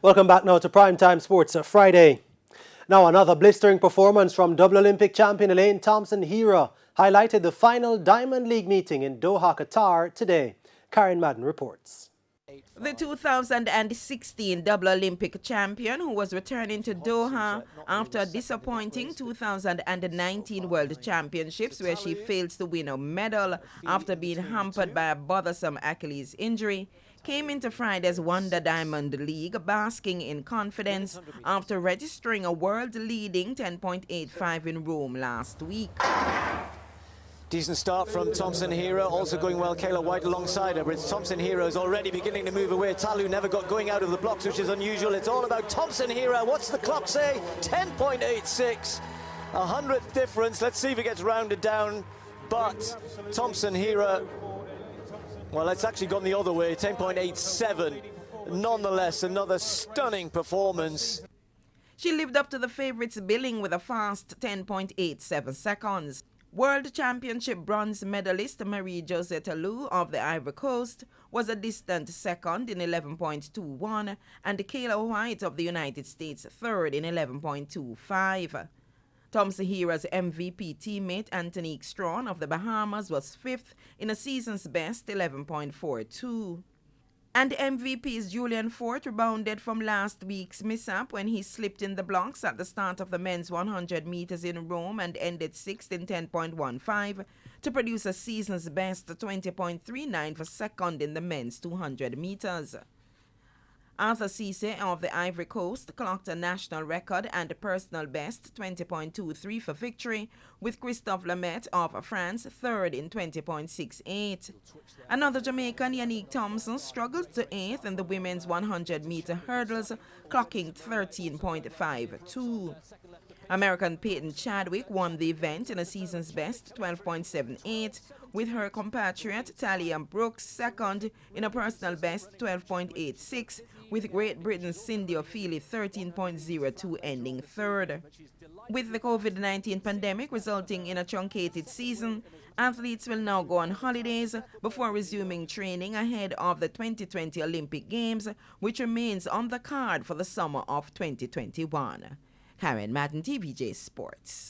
Welcome back now to Primetime Sports Friday. Now another blistering performance from double Olympic champion Elaine Thompson-Herah highlighted the final Diamond League meeting in Doha, Qatar today. Karen Madden reports. The 2016 double Olympic champion, who was returning to Doha after a disappointing 2019 World Championships where she failed to win a medal after being hampered by a bothersome Achilles injury, came into Friday's Wonder Diamond League basking in confidence after registering a world-leading 10.85 in Rome last week. Decent start from Thompson-Herah, also going well, Kayla White alongside her, but it's Thompson-Herah is already beginning to move away. Talu never got going out of the blocks, which is unusual. It's all about Thompson-Herah. What's the clock say? 10.86, 100th difference. Let's see if it gets rounded down, but Thompson-Herah, well, it's actually gone the other way, 10.87. Nonetheless, another stunning performance. She lived up to the favorites' billing with a fast 10.87 seconds. World Championship bronze medalist Marie-Josée Talu of the Ivory Coast was a distant second in 11.21 and Kayla White of the United States third in 11.25. Thompson-Herah's MVP teammate Antonique Strawn of the Bahamas was fifth in a season's best 11.42. And MVP's Julian Fort rebounded from last week's mishap when he slipped in the blocks at the start of the men's 100 meters in Rome and ended sixth in 10.15 to produce a season's best 20.39 for second in the men's 200 meters. Arthur Cisse of the Ivory Coast clocked a national record and a personal best 20.23 for victory, with Christophe Lamette of France third in 20.68. Another Jamaican, Yannick Thompson, struggled to eighth in the women's 100-meter hurdles, clocking 13.52. American Peyton Chadwick won the event in a season's best 12.78, with her compatriot Talia Brooks second in a personal best 12.86, with Great Britain's Cindy O'Feely 13.02 ending third. With the COVID-19 pandemic resulting in a truncated season, athletes will now go on holidays before resuming training ahead of the 2020 Olympic Games, which remains on the card for the summer of 2021. Karen Madden, TVJ Sports.